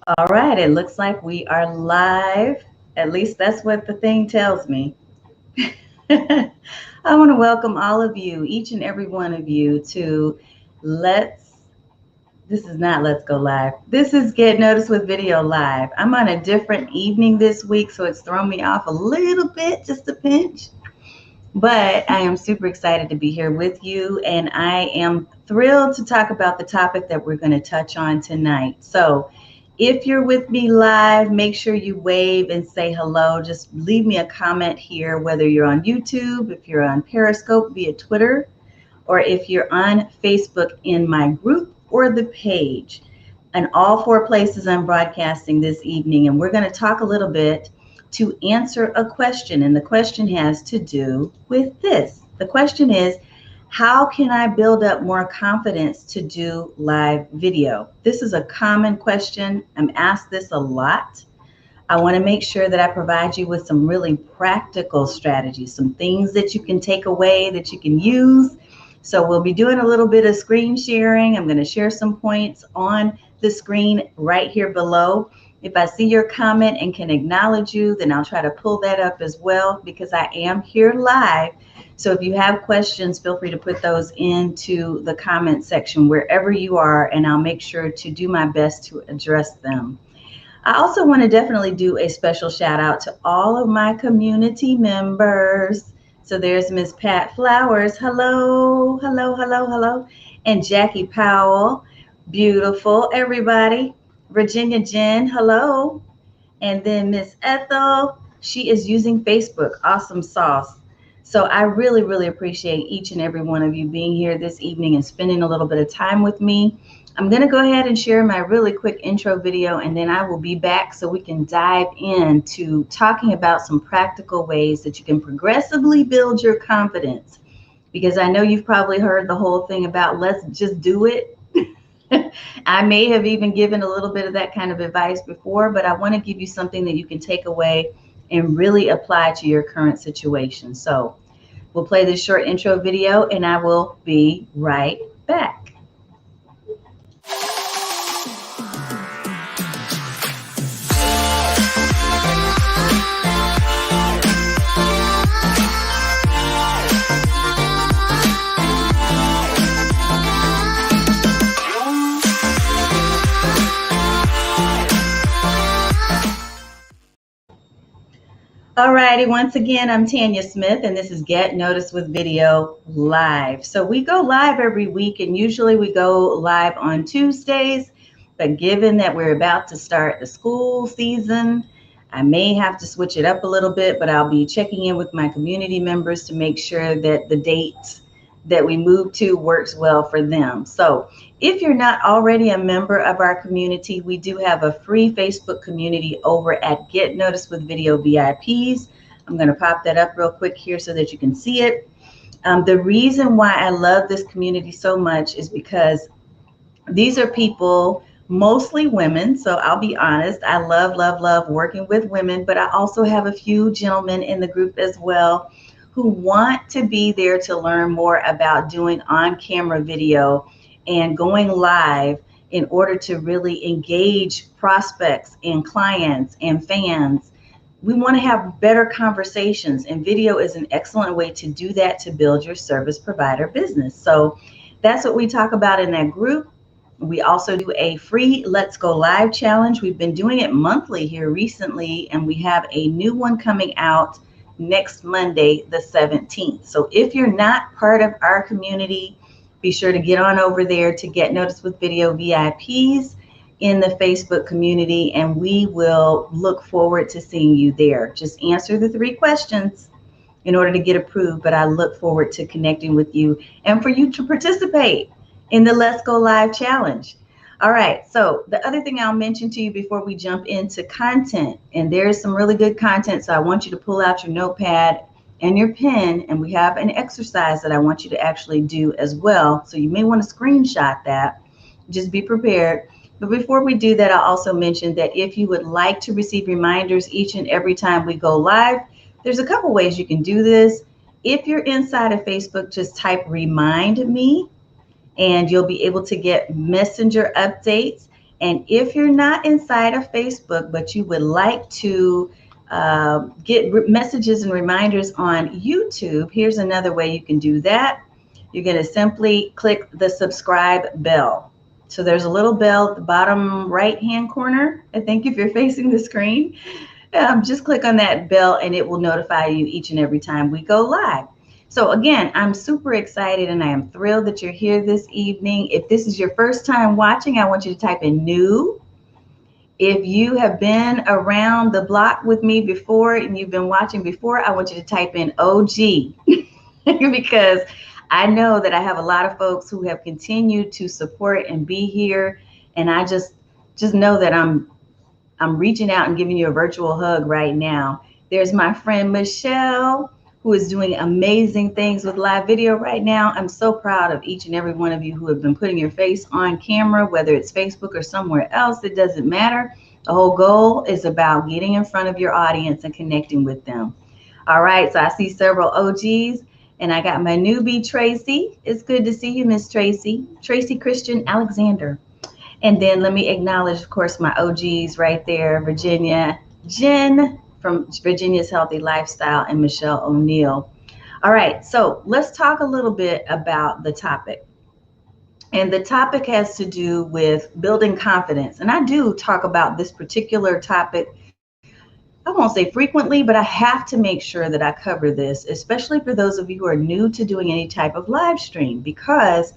All right, it looks like we are live. At least that's what the thing tells me. I want to welcome all of you, each and every one of you, to this is not Let's Go Live. This is Get Noticed with Video Live. I'm on a different evening this week, so it's thrown me off a little bit, just a pinch. But I am super excited to be here with you, and I am thrilled to talk about the topic that we're going to touch on tonight. So if you're with me live, make sure you wave and say hello. Just leave me a comment here, whether you're on YouTube, if you're on Periscope via Twitter, or if you're on Facebook in my group or the page. And all four places I'm broadcasting this evening. And we're going to talk a little bit to answer a question. And the question has to do with this. The question is, how can I build up more confidence to do live video? This is a common question. I'm asked this a lot. I want to make sure that I provide you with some really practical strategies, some things that you can take away that you can use. So we'll be doing a little bit of screen sharing. I'm going to share some points on the screen right here below. If I see your comment and can acknowledge you, then I'll try to pull that up as well because I am here live. So if you have questions, feel free to put those into the comment section wherever you are, and I'll make sure to do my best to address them. I also want to definitely do a special shout out to all of my community members. So there's Miss Pat Flowers. Hello, hello, hello, hello. And Jackie Powell. Beautiful, everybody. Virginia Jen, hello. And then Miss Ethel, she is using Facebook. Awesome sauce. So I really, really appreciate each and every one of you being here this evening and spending a little bit of time with me. I'm going to go ahead and share my really quick intro video, and then I will be back so we can dive into talking about some practical ways that you can progressively build your confidence. Because I know you've probably heard the whole thing about let's just do it. I may have even given a little bit of that kind of advice before, but I want to give you something that you can take away and really apply to your current situation. So we'll play this short intro video and I will be right back. Alrighty, once again, I'm Tanya Smith, and this is Get Noticed with Video Live. So we go live every week, and usually we go live on Tuesdays, but given that we're about to start the school season, I may have to switch it up a little bit, but I'll be checking in with my community members to make sure that the dates that we move to works well for them. So if you're not already a member of our community, we do have a free Facebook community over at Get Noticed with Video VIPs. I'm going to pop that up real quick here so that you can see it. The reason why I love this community so much is because these are people, mostly women. So I'll be honest, I love working with women, but I also have a few gentlemen in the group as well who want to be there to learn more about doing on-camera video and going live in order to really engage prospects and clients and fans. We want to have better conversations, and video is an excellent way to do that, to build your service provider business. So that's what we talk about in that group. We also do a free Let's Go Live challenge. We've been doing it monthly here recently, and we have a new one coming out next Monday, the 17th. So if you're not part of our community, be sure to get on over there to Get Noticed with Video VIPs in the Facebook community, and we will look forward to seeing you there. Just answer the 3 questions in order to get approved, but I look forward to connecting with you and for you to participate in the Let's Go Live challenge. All right, so the other thing I'll mention to you before we jump into content, and there's some really good content, so I want you to pull out your notepad and your pen, and we have an exercise that I want you to actually do as well. So you may want to screenshot that. Just be prepared. But before we do that, I'll also mention that if you would like to receive reminders each and every time we go live, there's a couple ways you can do this. If you're inside of Facebook, just type "remind me," and you'll be able to get messenger updates. And if you're not inside of Facebook, but you would like to get messages and reminders on YouTube, here's another way you can do that. You're going to simply click the subscribe bell. So there's a little bell at the bottom right hand corner, I think, if you're facing the screen. Just click on that bell and it will notify you each and every time we go live. So again, I'm super excited and I am thrilled that you're here this evening. If this is your first time watching, I want you to type in new. If you have been around the block with me before and you've been watching before, I want you to type in OG because I know that I have a lot of folks who have continued to support and be here. And I just know that I'm reaching out and giving you a virtual hug right now. There's my friend Michelle, who is doing amazing things with live video right now. I'm so proud of each and every one of you who have been putting your face on camera, whether it's Facebook or somewhere else, it doesn't matter. The whole goal is about getting in front of your audience and connecting with them. All right, so I see several OGs, and I got my newbie, Tracy. It's good to see you, Miss Tracy. Tracy Christian Alexander. And then let me acknowledge, of course, my OGs right there, Virginia, Jen from Virginia's Healthy Lifestyle, and Michelle O'Neill. All right, so let's talk a little bit about the topic. And the topic has to do with building confidence. And I do talk about this particular topic, I won't say frequently, but I have to make sure that I cover this, especially for those of you who are new to doing any type of live stream, because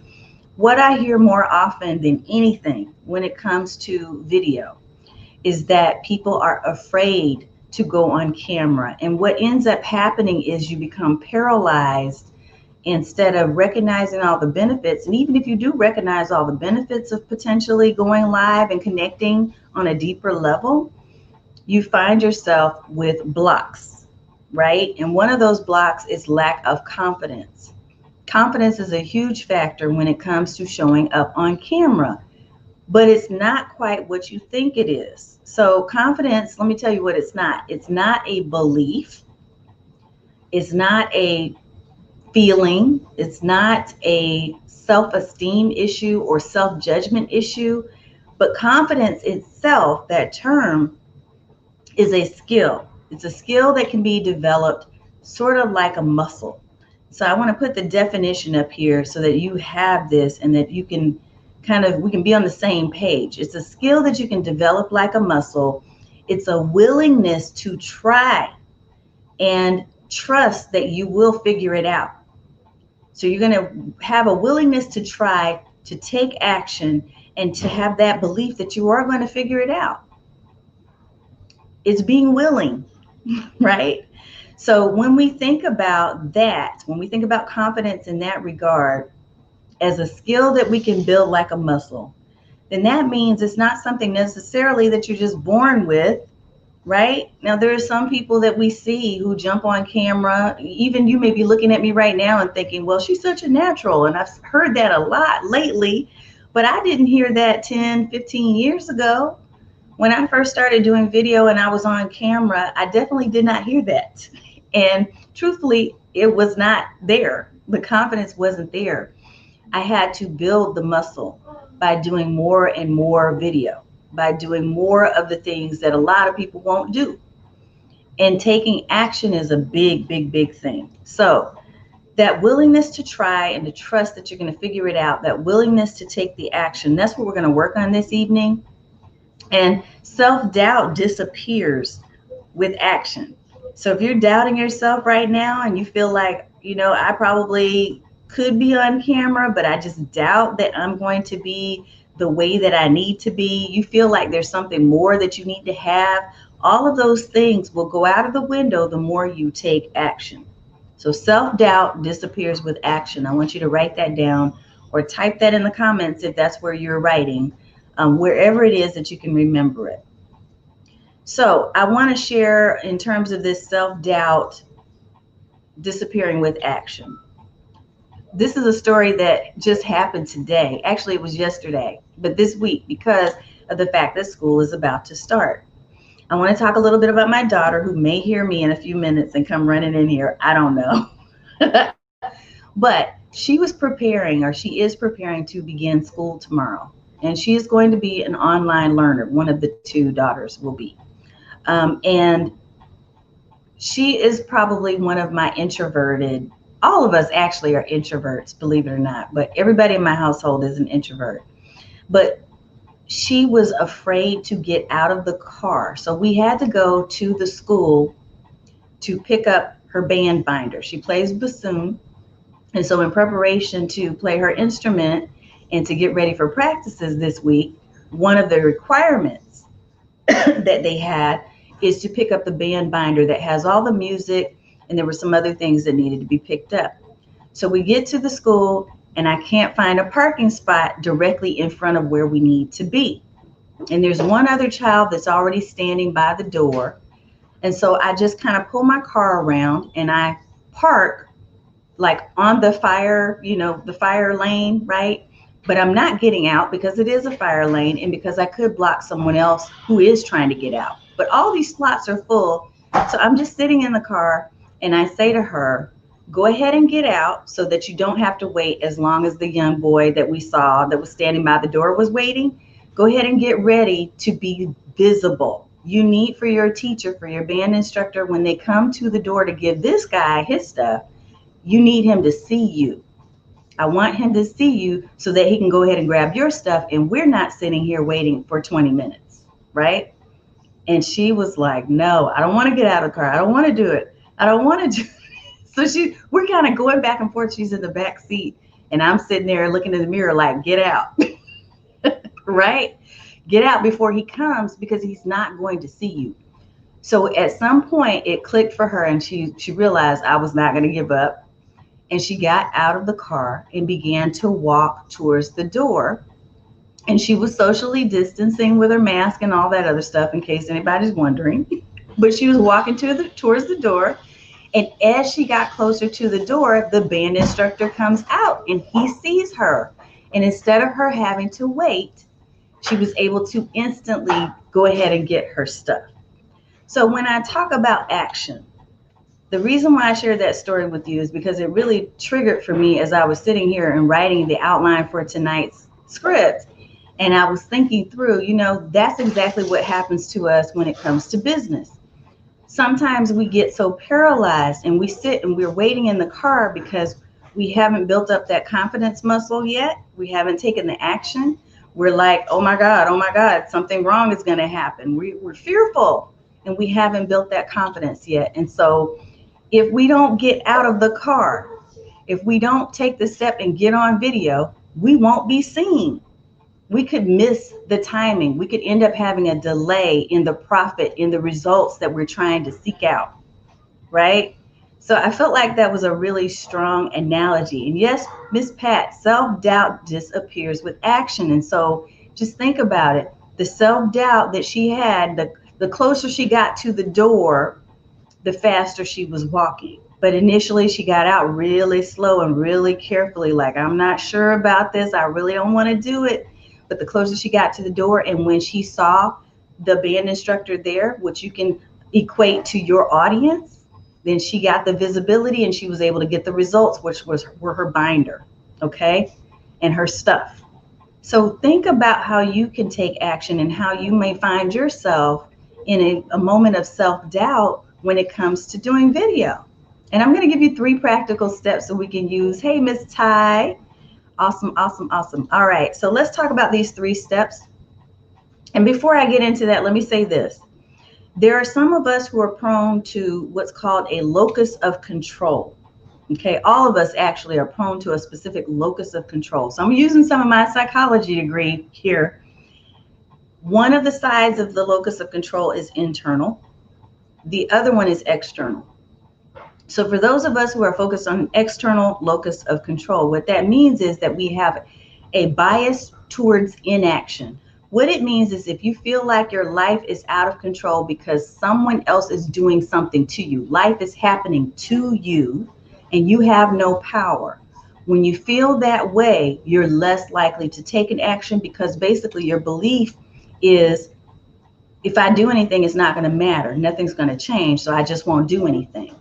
what I hear more often than anything when it comes to video is that people are afraid to go on camera. And what ends up happening is you become paralyzed instead of recognizing all the benefits. And even if you do recognize all the benefits of potentially going live and connecting on a deeper level, you find yourself with blocks, right? And one of those blocks is lack of confidence. Confidence is a huge factor when it comes to showing up on camera, but it's not quite what you think it is. So confidence, let me tell you what it's not. It's not a belief. It's not a feeling. It's not a self-esteem issue or self-judgment issue, but confidence itself, that term, is a skill. It's a skill that can be developed sort of like a muscle. So I want to put the definition up here so that you have this and that you can we can be on the same page. It's a skill that you can develop like a muscle. It's a willingness to try and trust that you will figure it out. So you're going to have a willingness to try, to take action, and to have that belief that you are going to figure it out. It's being willing, right? So when we think about that, when we think about confidence in that regard as a skill that we can build like a muscle, then that means it's not something necessarily that you're just born with, right? Now, there are some people that we see who jump on camera. Even you may be looking at me right now and thinking, well, she's such a natural. And I've heard that a lot lately, but I didn't hear that 10, 15 years ago. When I first started doing video and I was on camera, I definitely did not hear that. And truthfully, it was not there. The confidence wasn't there. I had to build the muscle by doing more and more video, by doing more of the things that a lot of people won't do. And taking action is a big, big, big thing. So that willingness to try and to trust that you're going to figure it out, that willingness to take the action, that's what we're going to work on this evening. And self-doubt disappears with action. So if you're doubting yourself right now and you feel like, I probably could be on camera, but I just doubt that I'm going to be the way that I need to be. You feel like there's something more that you need to have. All of those things will go out of the window the more you take action. So self-doubt disappears with action. I want you to write that down or type that in the comments if that's where you're writing, wherever it is that you can remember it. So I want to share in terms of this self-doubt disappearing with action. This is a story that just happened today. Actually, it was yesterday, but this week, because of the fact that school is about to start. I want to talk a little bit about my daughter, who may hear me in a few minutes and come running in here. I don't know. But she was preparing, or she is preparing to begin school tomorrow. and she is going to be an online learner. One of the two daughters will be. And she is probably one of my introverted, all of us actually are introverts, believe it or not, but everybody in my household is an introvert. But she was afraid to get out of the car. So we had to go to the school to pick up her band binder. She plays bassoon. And so in preparation to play her instrument and to get ready for practices this week, one of the requirements that they had is to pick up the band binder that has all the music, and there were some other things that needed to be picked up. So we get to the school, and I can't find a parking spot directly in front of where we need to be. And there's one other child that's already standing by the door. And so I just kind of pull my car around and I park like on the fire, the fire lane, right? But I'm not getting out because it is a fire lane and because I could block someone else who is trying to get out. But all these slots are full. So I'm just sitting in the car and I say to her, go ahead and get out so that you don't have to wait as long as the young boy that we saw that was standing by the door was waiting. Go ahead and get ready to be visible. You need for your teacher, for your band instructor, when they come to the door to give this guy his stuff, you need him to see you. I want him to see you so that he can go ahead and grab your stuff and we're not sitting here waiting for 20 minutes, right? And she was like, no, I don't want to get out of the car. I don't want to do it. I don't want to do it. So we're kind of going back and forth. She's in the back seat and I'm sitting there looking in the mirror like, get out, right? Get out before he comes because he's not going to see you. So at some point it clicked for her and she realized I was not going to give up. And she got out of the car and began to walk towards the door. And she was socially distancing with her mask and all that other stuff in case anybody's wondering. But she was walking towards the door. And as she got closer to the door, the band instructor comes out and he sees her. And instead of her having to wait, she was able to instantly go ahead and get her stuff. So when I talk about action, the reason why I shared that story with you is because it really triggered for me as I was sitting here and writing the outline for tonight's script. And I was thinking through, that's exactly what happens to us when it comes to business. Sometimes we get so paralyzed and we sit and we're waiting in the car because we haven't built up that confidence muscle yet. We haven't taken the action. We're like, oh my God, something wrong is going to happen. We're fearful and we haven't built that confidence yet. And so if we don't get out of the car, if we don't take the step and get on video, we won't be seen. We could miss the timing. We could end up having a delay in the profit, in the results that we're trying to seek out, right? So I felt like that was a really strong analogy. And yes, Miss Pat, self-doubt disappears with action. And so just think about it. The self-doubt that she had, the closer she got to the door, the faster she was walking. But initially she got out really slow and really carefully, like, I'm not sure about this. I really don't want to do it. But the closer she got to the door and when she saw the band instructor there, which you can equate to your audience, then she got the visibility and she was able to get the results, which were her binder, okay, and her stuff. So think about how you can take action and how you may find yourself in a moment of self-doubt when it comes to doing video. And I'm going to give you 3 practical steps so we can use. Hey, Miss Ty. Awesome. All right, so let's talk about these 3 steps. And before I get into that, let me say this. There are some of us who are prone to what's called a locus of control. Okay, all of us actually are prone to a specific locus of control. So I'm using some of my psychology degree here. One of the sides of the locus of control is internal. The other one is external. So for those of us who are focused on external locus of control, what that means is that we have a bias towards inaction. What it means is if you feel like your life is out of control because someone else is doing something to you, life is happening to you and you have no power. When you feel that way, you're less likely to take an action because basically your belief is, if I do anything, it's not going to matter. Nothing's going to change, so I just won't do anything.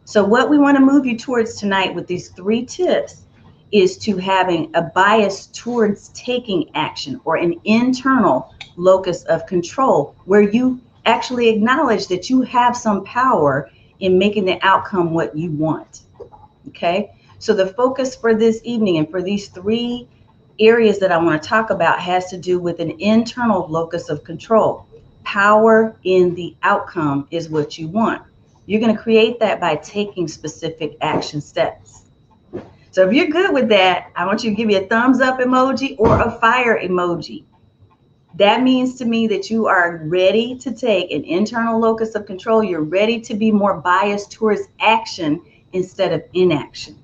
So what we want to move you towards tonight with these 3 tips is to having a bias towards taking action, or an internal locus of control, where you actually acknowledge that you have some power in making the outcome what you want. Okay, so the focus for this evening and for these three areas that I want to talk about has to do with an internal locus of control. Power in the outcome is what you want. You're going to create that by taking specific action steps. So if you're good with that, I want you to give me a thumbs up emoji or a fire emoji. That means to me that you are ready to take an internal locus of control. You're ready to be more biased towards action instead of inaction.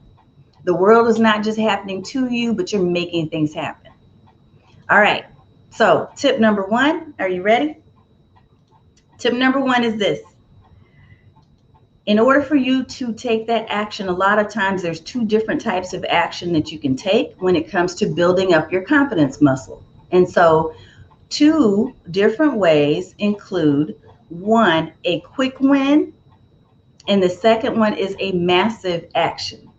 The world is not just happening to you, but you're making things happen. All right. So tip number one, are you ready? Tip number one is this. In order for you to take that action, a lot of times there's two different types of action that you can take when it comes to building up your confidence muscle. And so two different ways include, one, a quick win, and the second one is a massive action.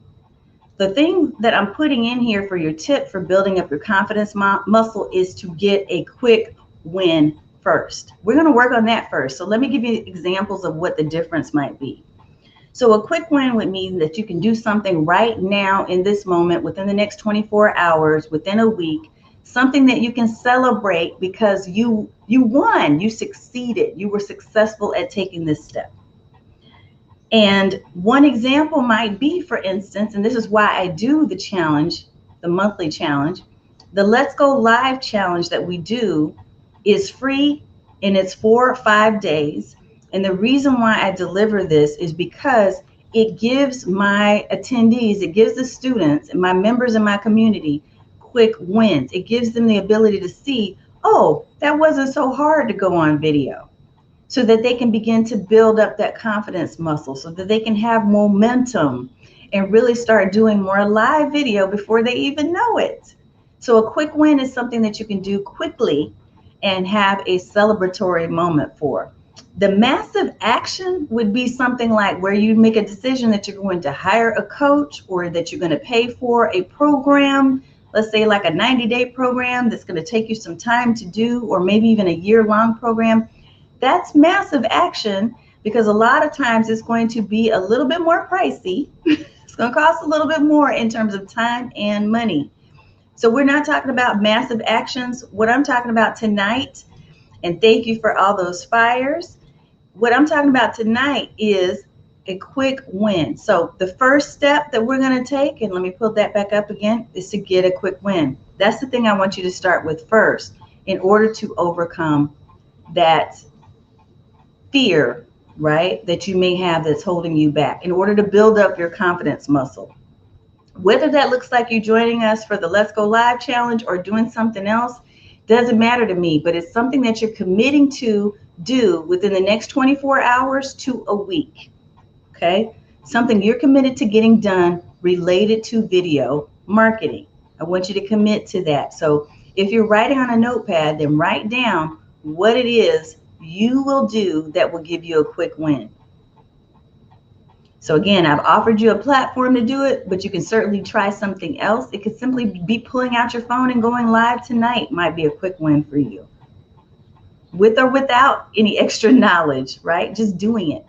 The thing that I'm putting in here for your tip for building up your confidence muscle is to get a quick win first. We're going to work on that first. So let me give you examples of what the difference might be. So a quick win would mean that you can do something right now in this moment, within the next 24 hours, within a week, something that you can celebrate because you won, you succeeded, you were successful at taking this step. And one example might be, for instance, and this is why I do the challenge, the monthly challenge, the Let's Go Live challenge that we do is free, and it's 4 or 5 days. And the reason why I deliver this is because it gives my attendees, it gives the students and my members in my community quick wins. It gives them the ability to see, oh, that wasn't so hard to go on video, so that they can begin to build up that confidence muscle, so that they can have momentum and really start doing more live video before they even know it. So a quick win is something that you can do quickly and have a celebratory moment for. The massive action would be something like where you make a decision that you're going to hire a coach, or that you're going to pay for a program, let's say like a 90-day program that's going to take you some time to do, or maybe even a year-long program. That's massive action, because a lot of times it's going to be a little bit more pricey. It's going to cost a little bit more in terms of time and money. So we're not talking about massive actions. What I'm talking about tonight, and thank you for all those fires, what I'm talking about tonight is a quick win. So the first step that we're going to take, and let me pull that back up again, is to get a quick win. That's the thing I want you to start with first in order to overcome that fear, right, that you may have that's holding you back, in order to build up your confidence muscle. Whether that looks like you joining us for the Let's Go Live challenge or doing something else, doesn't matter to me, but it's something that you're committing to do within the next 24 hours to a week. Okay, something you're committed to getting done related to video marketing. I want you to commit to that. So if you're writing on a notepad, then write down what it is you will do that will give you a quick win. So again, I've offered you a platform to do it, but you can certainly try something else. It could simply be pulling out your phone and going live tonight might be a quick win for you. With or without any extra knowledge, right? Just doing it.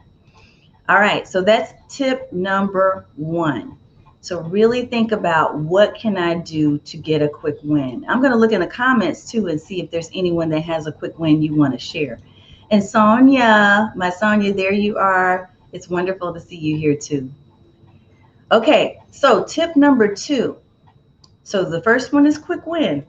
All right, so that's tip number one. So really think about, what can I do to get a quick win? I'm going to look in the comments too and see if there's anyone that has a quick win you want to share. And Sonia, my Sonia, there you are. It's wonderful to see you here too. Okay, so tip number two. So the first one is quick win.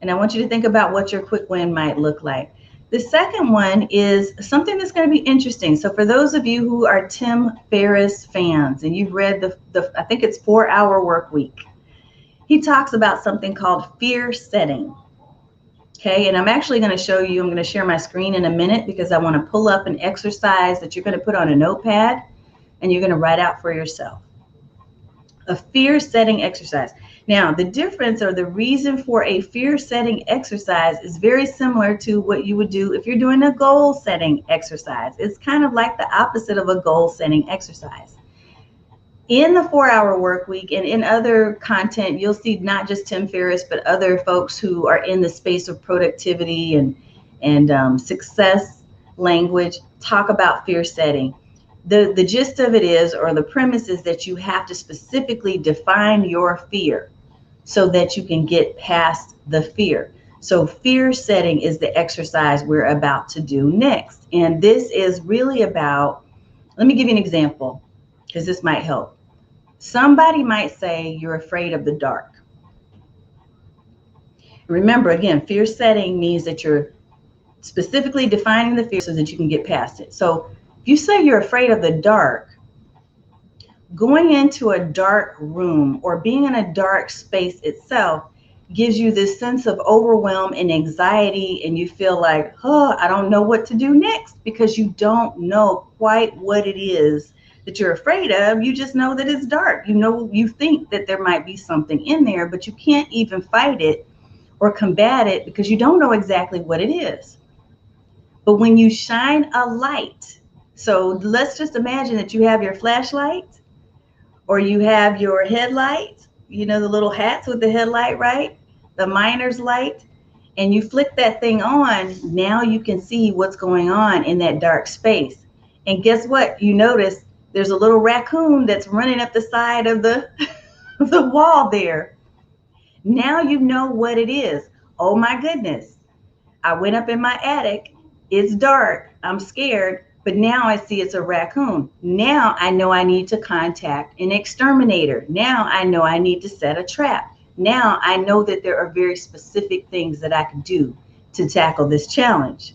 And I want you to think about what your quick win might look like. The second one is something that's going to be interesting. So for those of you who are Tim Ferriss fans, and you've read I think it's 4-Hour Work Week, he talks about something called fear setting. Okay, and I'm actually going to show you, I'm going to share my screen in a minute, because I want to pull up an exercise that you're going to put on a notepad and you're going to write out for yourself. A fear setting exercise. Now, the difference, or the reason for a fear setting exercise, is very similar to what you would do if you're doing a goal setting exercise. It's kind of like the opposite of a goal setting exercise. In the 4-Hour Work Week and in other content, you'll see not just Tim Ferriss, but other folks who are in the space of productivity and success language talk about fear setting. The gist of it is, or the premise is, that you have to specifically define your fear so that you can get past the fear. So fear setting is the exercise we're about to do next. And this is really about, let me give you an example, because this might help. Somebody might say you're afraid of the dark. Remember, again, fear setting means that you're specifically defining the fear so that you can get past it. So if you say you're afraid of the dark, going into a dark room or being in a dark space itself gives you this sense of overwhelm and anxiety, and you feel like, oh, I don't know what to do next, because you don't know quite what it is that you're afraid of. You just know that it's dark. You know, you think that there might be something in there, but you can't even fight it or combat it because you don't know exactly what it is. But when you shine a light, so let's just imagine that you have your flashlight or you have your headlight, you know, the little hats with the headlight, right? The miner's light. And you flick that thing on, now you can see what's going on in that dark space. And guess what? You notice there's a little raccoon that's running up the side of the, the wall there. Now you know what it is. Oh my goodness. I went up in my attic. It's dark. I'm scared. But now I see it's a raccoon. Now I know I need to contact an exterminator. Now I know I need to set a trap. Now I know that there are very specific things that I can do to tackle this challenge.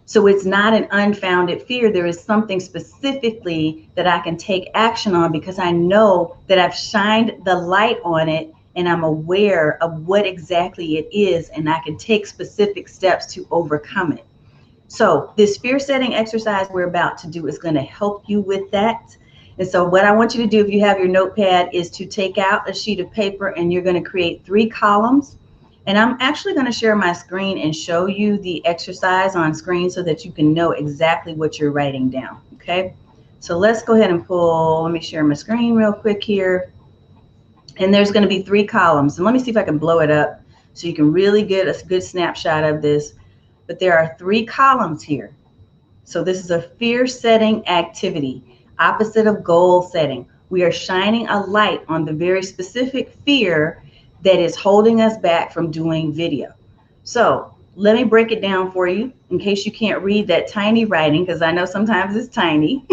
So it's not an unfounded fear. There is something specifically that I can take action on because I know that I've shined the light on it and I'm aware of what exactly it is, and I can take specific steps to overcome it. So this fear setting exercise we're about to do is going to help you with that. And so what I want you to do, if you have your notepad, is to take out a sheet of paper and you're going to create 3 columns. And I'm actually going to share my screen and show you the exercise on screen so that you can know exactly what you're writing down. Okay, so let's go ahead and let me share my screen real quick here. And there's going to be 3 columns. And let me see if I can blow it up so you can really get a good snapshot of this. But there are 3 columns here. So this is a fear setting activity, opposite of goal setting. We are shining a light on the very specific fear that is holding us back from doing video. So let me break it down for you in case you can't read that tiny writing, because I know sometimes it's tiny.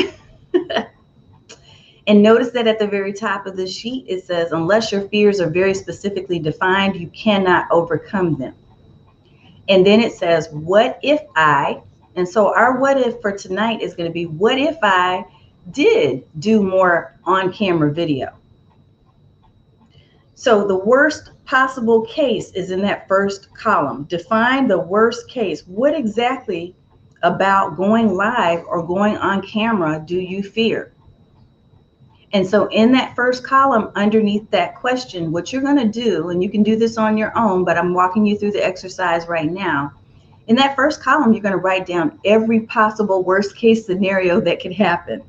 And notice that at the very top of the sheet, it says, unless your fears are very specifically defined, you cannot overcome them. And then it says, what if I, and so our what if for tonight is going to be, what if I did do more on-camera video? So the worst possible case is in that first column. Define the worst case. What exactly about going live or going on camera do you fear? And so in that first column, underneath that question, what you're going to do, and you can do this on your own, but I'm walking you through the exercise right now. In that first column, you're going to write down every possible worst case scenario that could happen.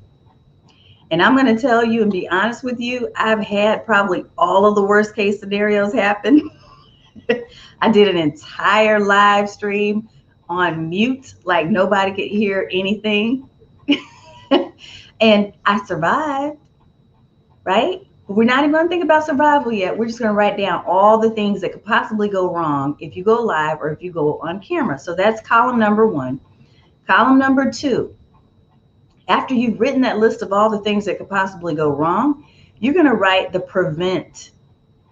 And I'm going to tell you and be honest with you, I've had probably all of the worst case scenarios happen. I did an entire live stream on mute, like nobody could hear anything. And I survived, right? But we're not even going to think about survival yet. We're just going to write down all the things that could possibly go wrong if you go live or if you go on camera. So that's column number 1. Column number 2. After you've written that list of all the things that could possibly go wrong, you're going to write the prevent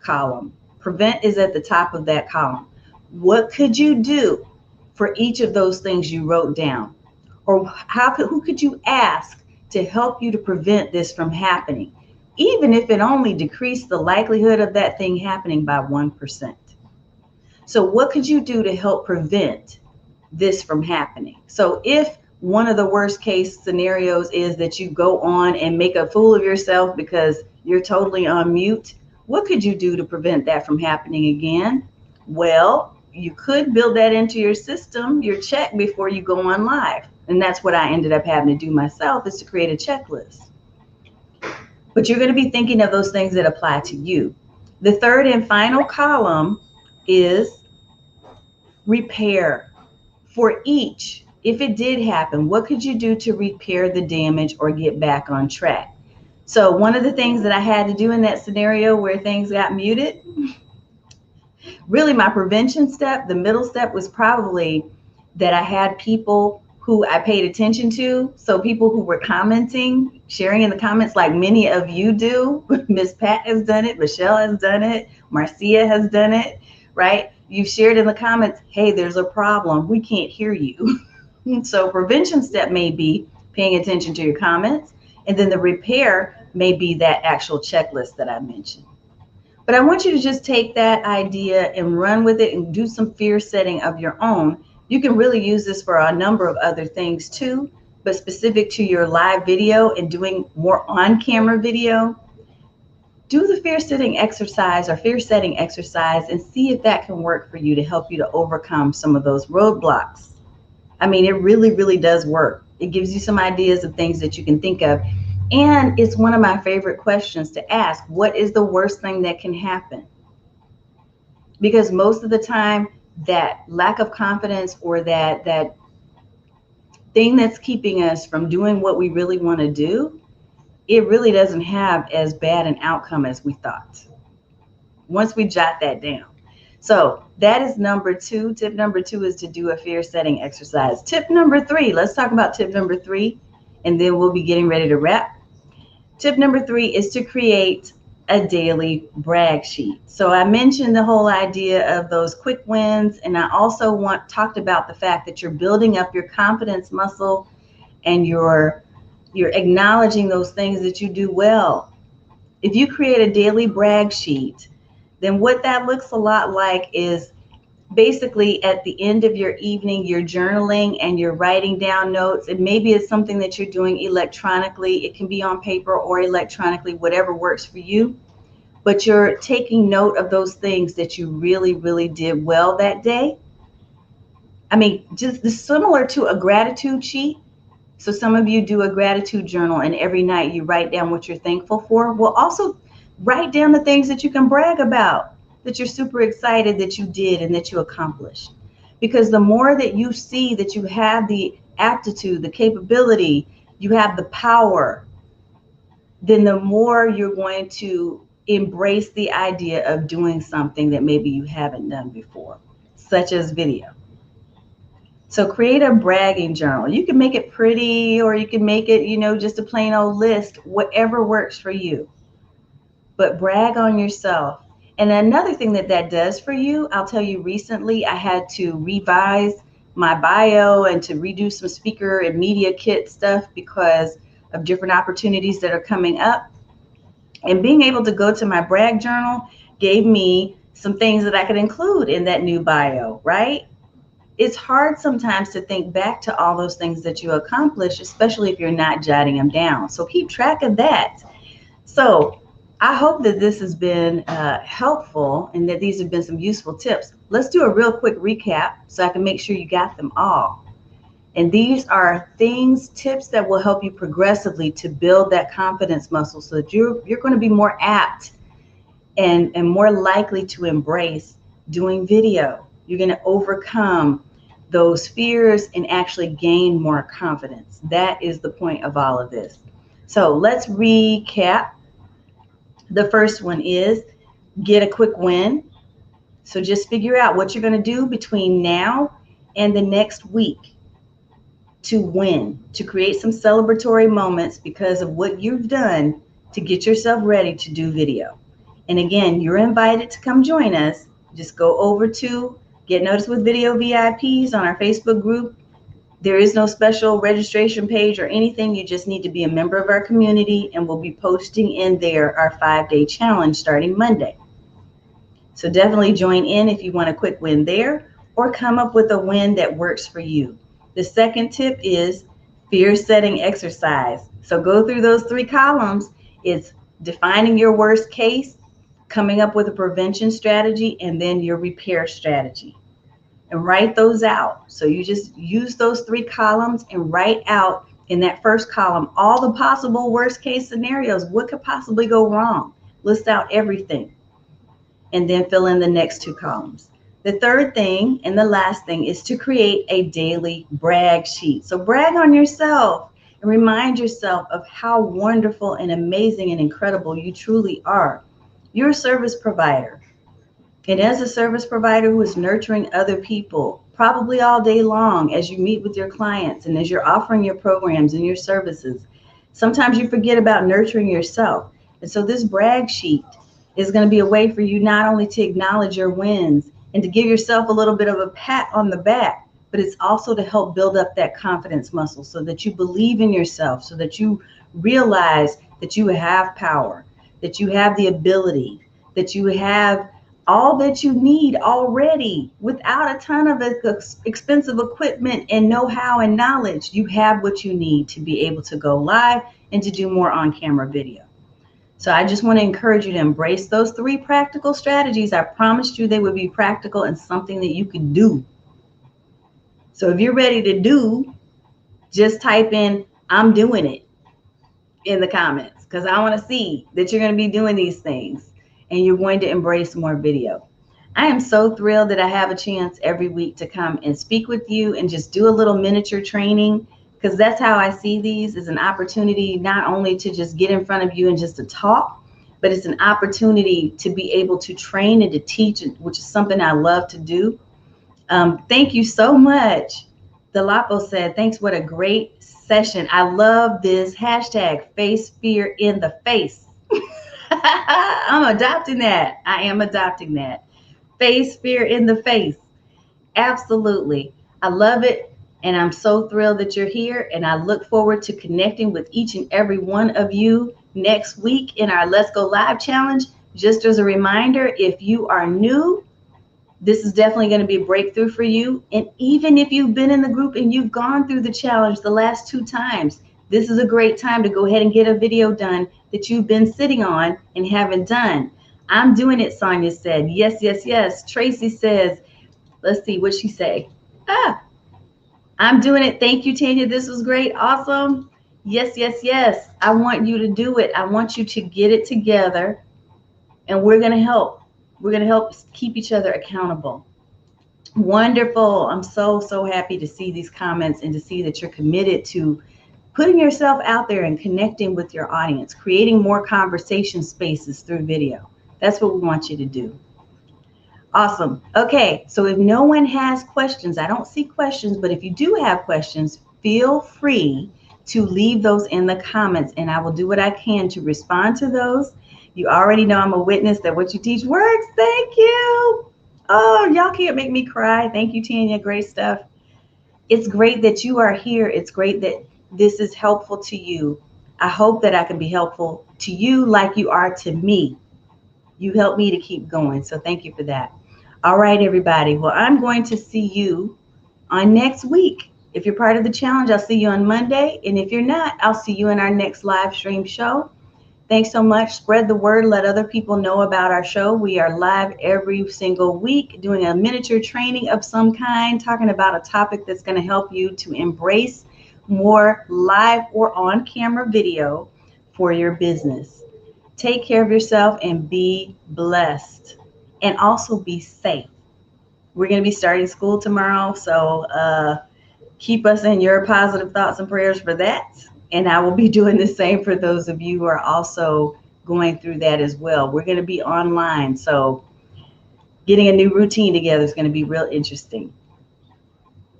column. Prevent is at the top of that column. What could you do for each of those things you wrote down? Or who could you ask to help you to prevent this from happening, even if it only decreased the likelihood of that thing happening by 1%? So what could you do to help prevent this from happening? So if one of the worst case scenarios is that you go on and make a fool of yourself because you're totally on mute, what could you do to prevent that from happening again? Well, you could build that into your system, your check, before you go on live. And that's what I ended up having to do myself, is to create a checklist. But you're going to be thinking of those things that apply to you. The third and final column is repair. For each, if it did happen, what could you do to repair the damage or get back on track? So one of the things that I had to do in that scenario where things got muted, really my prevention step, the middle step was probably that I had people who I paid attention to. So people who were commenting, sharing in the comments like many of you do. Miss Pat has done it, Michelle has done it, Marcia has done it, right? You've shared in the comments, hey, there's a problem, we can't hear you. So prevention step may be paying attention to your comments, and then the repair may be that actual checklist that I mentioned. But I want you to just take that idea and run with it and do some fear setting of your own. You can really use this for a number of other things too, but specific to your live video and doing more on-camera video, do the fear setting exercise and see if that can work for you to help you to overcome some of those roadblocks. I mean, it really, really does work. It gives you some ideas of things that you can think of. And it's one of my favorite questions to ask. What is the worst thing that can happen? Because most of the time, that lack of confidence or that thing that's keeping us from doing what we really want to do, it really doesn't have as bad an outcome as we thought. Once we jot that down. So that is number 2. Tip number 2 is to do a fear setting exercise. Tip number 3, let's talk about tip number 3, and then we'll be getting ready to wrap. Tip number 3 is to create a daily brag sheet. So I mentioned the whole idea of those quick wins, and I also talked about the fact that you're building up your confidence muscle and you're acknowledging those things that you do well. If you create a daily brag sheet, then what that looks a lot like is basically at the end of your evening, you're journaling and you're writing down notes. And maybe it's something that you're doing electronically. It can be on paper or electronically, whatever works for you. But you're taking note of those things that you really, really did well that day. I mean, just similar to a gratitude sheet. So some of you do a gratitude journal and every night you write down what you're thankful for. Well, also write down the things that you can brag about, that you're super excited that you did and that you accomplished. Because the more that you see that you have the aptitude, the capability, you have the power, then the more you're going to embrace the idea of doing something that maybe you haven't done before, such as video. So create a bragging journal. You can make it pretty or you can make it, just a plain old list, whatever works for you. But brag on yourself. And another thing that does for you, I'll tell you, recently I had to revise my bio and to redo some speaker and media kit stuff because of different opportunities that are coming up. And being able to go to my brag journal gave me some things that I could include in that new bio, right? It's hard sometimes to think back to all those things that you accomplished, especially if you're not jotting them down. So keep track of that. So I hope that this has been helpful and that these have been some useful tips. Let's do a real quick recap so I can make sure you got them all. And these are tips that will help you progressively to build that confidence muscle so that you're going to be more apt and more likely to embrace doing video. You're going to overcome those fears and actually gain more confidence. That is the point of all of this. So let's recap. The first one is get a quick win. So just figure out what you're going to do between now and the next week to win, to create some celebratory moments because of what you've done to get yourself ready to do video. And again, you're invited to come join us. Just go over to Get Noticed with Video VIPs on our Facebook group. There is no special registration page or anything. You just need to be a member of our community, and we'll be posting in there our 5-day challenge starting Monday. So definitely join in if you want a quick win there, or come up with a win that works for you. The second tip is fear setting exercise. So go through those 3 columns. It's defining your worst case, coming up with a prevention strategy, and then your repair strategy. And write those out. So you just use those 3 columns and write out In that first column, all the possible worst case scenarios. What could possibly go wrong? List out everything. And then fill in the next two columns. The third thing and the last thing is to create a daily brag sheet. So brag on yourself and remind yourself of how wonderful and amazing and incredible you truly are. You're a service provider. And as a service provider who is nurturing other people, probably all day long as you meet with your clients and as you're offering your programs and your services, sometimes you forget about nurturing yourself. And so this brag sheet is going to be a way for you not only to acknowledge your wins and to give yourself a little bit of a pat on the back, but it's also to help build up that confidence muscle so that you believe in yourself, so that you realize that you have power, that you have the ability, that you have all that you need already without a ton of expensive equipment and know-how and knowledge. You have what you need to be able to go live and to do more on-camera video. So I just want to encourage you to embrace those 3 practical strategies. I promised you they would be practical and something that you could do. So if you're ready to do, just type in, I'm doing it in the comments, because I want to see that you're going to be doing these things and you're going to embrace more video. I am so thrilled that I have a chance every week to come and speak with you and just do a little miniature training, because that's how I see these, as an opportunity not only to just get in front of you and just to talk, but it's an opportunity to be able to train and to teach, which is something I love to do. Thank you so much. Delapo said, thanks, what a great session. I love this hashtag, face fear in the face. I'm adopting that. I am adopting that. Face fear in the face. Absolutely. I love it. And I'm so thrilled that you're here. And I look forward to connecting with each and every one of you next week in our Let's Go Live challenge. Just as a reminder, if you are new, this is definitely going to be a breakthrough for you. And even if you've been in the group and you've gone through the challenge the last 2 times, this is a great time to go ahead and get a video done that you've been sitting on and haven't done. I'm doing it, Sonia said. Yes, yes, yes. Tracy says, let's see what she say. I'm doing it. Thank you, Tanya. This was great. Awesome. Yes, yes, yes. I want you to do it. I want you to get it together, and we're going to help. We're going to help keep each other accountable. Wonderful. I'm so, so happy to see these comments and to see that you're committed to putting yourself out there and connecting with your audience, creating more conversation spaces through video. That's what we want you to do. Awesome. Okay, so if no one has questions, I don't see questions, but if you do have questions, feel free to leave those in the comments, and I will do what I can to respond to those. You already know I'm a witness that what you teach works. Thank you. Oh, y'all can't make me cry. Thank you, Tanya. Great stuff. It's great that you are here. It's great that this is helpful to you. I hope that I can be helpful to you like you are to me. You help me to keep going, so thank you for that. All right, everybody. Well, I'm going to see you on next week. If you're part of the challenge, I'll see you on Monday. And if you're not, I'll see you in our next live stream show. Thanks so much. Spread the word. Let other people know about our show. We are live every single week doing a miniature training of some kind, talking about a topic that's going to help you to embrace more live or on-camera video for your business. Take care of yourself and be blessed. And also be safe. We're going to be starting school tomorrow, so keep us in your positive thoughts and prayers for that. And I will be doing the same for those of you who are also going through that as well. We're going to be online, so getting a new routine together is going to be real interesting.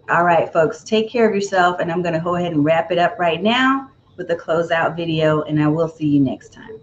All right, folks, take care of yourself, and I'm going to go ahead and wrap it up right now with a closeout video, and I will see you next time.